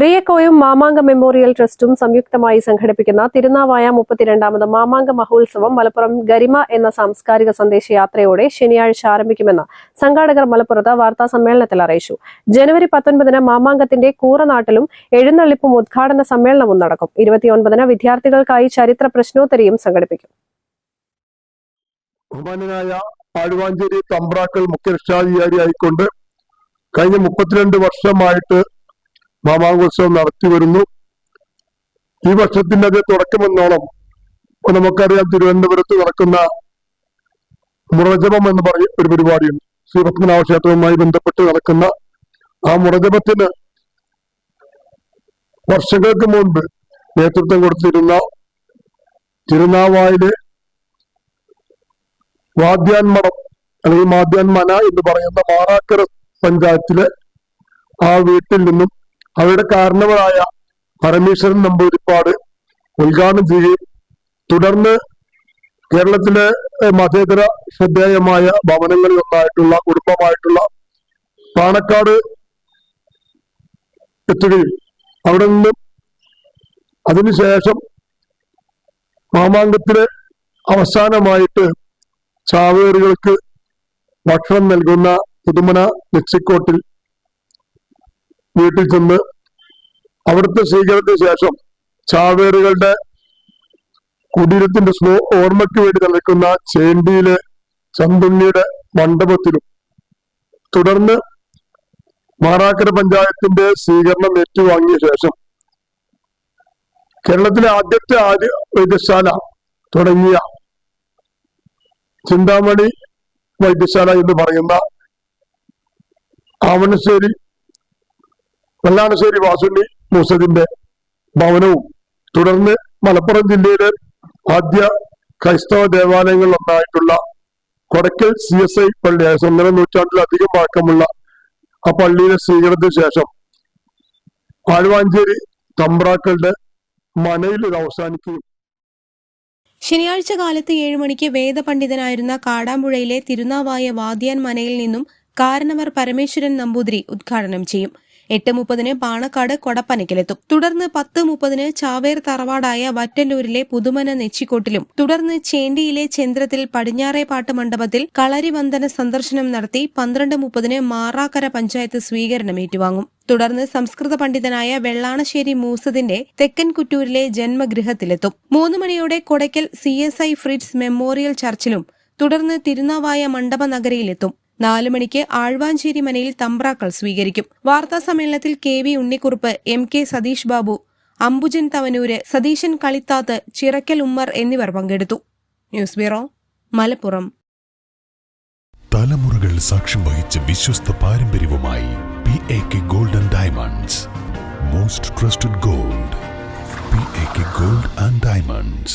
റിയക്കോയും മാമാങ്ക memorial ട്രസ്റ്റും സംയുക്തമായി സംഘടിപ്പിക്കുന്ന തിരുനാവായ 32ാമത് മാമാങ്ക മഹോത്സവം മലപ്പുറം ഗരിമ എന്ന സാംസ്കാരിക സന്ദേശയാത്രയോടെ ശനിയാഴ്ച ആരംഭിക്കുമെന്ന് സംഘാടകർ മലപ്പുറത്ത് വാർത്താസമ്മേളനത്തിൽ അറിയിച്ചു. ജനുവരി 19-ന് മാമാങ്കത്തിന്റെ കൂറനാട്ടിലും എഴുന്നള്ളിപ്പും ഉദ്ഘാടന സമ്മേളനവും നടക്കും. 29-ന് വിദ്യാർത്ഥികൾക്കായി ചരിത്ര പ്രശ്നോത്തരിയും സംഘടിപ്പിക്കും. ബഹുമാന്യനായ ആലുവാഞ്ചേരി തമ്പ്രാക്കൾ മുഖ്യരക്ഷാധികാരിയായിക്കൊണ്ട് കഴിഞ്ഞ 32 വർഷമായിട്ട് മാമാങ്കോത്സവം നടത്തി വരുന്നു. ഈ വർഷത്തിന്റെ അതേ തുടക്കമെന്നോളം നമുക്കറിയാം, തിരുവനന്തപുരത്ത് നടക്കുന്ന മുറജപം എന്ന് പറയും ഒരു പരിപാടിയുണ്ട്. ശ്രീപത്മനാഭ ക്ഷേത്രവുമായി ബന്ധപ്പെട്ട് നടക്കുന്ന ആ മുറജപത്തിന് വർഷങ്ങൾക്ക് മുൻപ് നേതൃത്വം കൊടുത്തിരുന്ന തിരുനാവായിലെ വാദ്യാൻമഠം അല്ലെങ്കിൽ മാദ്യാൻമന എന്ന് പറയുന്ന മാറാക്കര പഞ്ചായത്തിലെ ആ വീട്ടിൽ നിന്നും അവരുടെ കാരണവരായ പരമേശ്വരൻ നമ്പൂതിരിപ്പാട് ഉദ്ഘാടനം ചെയ്യുകയും തുടർന്ന് കേരളത്തിലെ മതേതര ശ്രദ്ധേയമായ ഭവനങ്ങളിൽ ഒന്നായിട്ടുള്ള കുടുംബമായിട്ടുള്ള പാണക്കാട് എത്തുകയും അവിടെ നിന്നും അതിനുശേഷം മാമാങ്കത്തിന് അവസാനമായിട്ട് ചാവേറുകൾക്ക് ഭക്ഷണം നൽകുന്ന പുതുമന നെച്ചിക്കോട്ടിൽ വീട്ടിൽ ചെന്ന് അവിടുത്തെ സ്വീകരണത്തിന് ശേഷം ചാവേറുകളുടെ കുടീരത്തിന്റെ ഓർമ്മയ്ക്ക് വേണ്ടി നൽകുന്ന ചേണ്ടിയിലെ ചന്തുണ്ണിയുടെ മണ്ഡപത്തിലും തുടർന്ന് മാറാക്കര പഞ്ചായത്തിന്റെ സ്വീകരണം ഏറ്റുവാങ്ങിയ ശേഷം കേരളത്തിലെ ആദ്യത്തെ ആര്യ വൈദ്യശാല തുടങ്ങിയ ചിന്താമണി വൈദ്യശാല എന്ന് പറയുന്ന ആവണശ്ശേരി വെള്ളാണശ്ശേരി വാസുണ്ണി മൂസദിന്റെ ഭവനവും തുടർന്ന് മലപ്പുറം ജില്ലയിലെ ആദ്യ ക്രൈസ്തവ ദേവാലയങ്ങളിൽ ഒന്നായിട്ടുള്ള കൊടക്കൽ CSI പള്ളി 1.5 നൂറ്റാണ്ടിലധികം പഴക്കമുള്ള ആ പള്ളിയിലെ സ്വീകരണത്തിന് ശേഷം ആലുവാഞ്ചേരി തമ്പ്രാക്കളുടെ മനയിൽ ഇത് അവസാനിക്കുകയും ശനിയാഴ്ച കാലത്ത് 7 മണിക്ക് വേദപണ്ഡിതനായിരുന്ന കാടാമ്പുഴയിലെ തിരുനാവായ വാദ്യാൻ മനയിൽ നിന്നും കാരണവർ പരമേശ്വരൻ നമ്പൂതിരി ഉദ്ഘാടനം ചെയ്യും. 8:30-ന് പാണക്കാട് കൊടപ്പനയ്ക്കലെത്തും. തുടർന്ന് 10:30-ന് ചാവേർ തറവാടായ വറ്റല്ലൂരിലെ പുതുമന നെച്ചിക്കോട്ടിലും തുടർന്ന് ചേണ്ടിയിലെ ചന്ദ്രത്തിൽ പടിഞ്ഞാറേപ്പാട്ട് മണ്ഡപത്തിൽ കളരിവന്ദന സന്ദർശനം നടത്തി 12:30-ന് മാറാക്കര പഞ്ചായത്ത് സ്വീകരണം ഏറ്റുവാങ്ങും. തുടർന്ന് സംസ്കൃത പണ്ഡിതനായ വെള്ളാണശ്ശേരി മൂസദിന്റെ തെക്കൻ കുറ്റൂരിലെ ജന്മഗൃഹത്തിലെത്തും. 3 മണിയോടെ കൊടയ്ക്കൽ CSI ഫ്രിറ്റ്സ് മെമ്മോറിയൽ ചർച്ചിലും തുടർന്ന് തിരുനാവായ മണ്ഡപ നഗരിയിലെത്തും. 4 മണിക്ക് ആഴ്വാഞ്ചേരി മനയിൽ തമ്പ്രാക്കൾ സ്വീകരിക്കും. വാർത്താ സമ്മേളനത്തിൽ KV ഉണ്ണിക്കുറുപ്പ്, MK സതീഷ് ബാബു, അംബുജൻ തവനൂര്, സതീശൻ കളിത്താത്ത്, ചിറക്കൽ ഉമ്മർ എന്നിവർ പങ്കെടുത്തു. News bureau, Malappuram. തലമുറകൾ സാക്ഷ്യം വഹിച്ച വിശ്വസ്ത പാരമ്പര്യവുമായി PAK Gold and Diamonds. Most trusted gold. PAK Gold and Diamonds.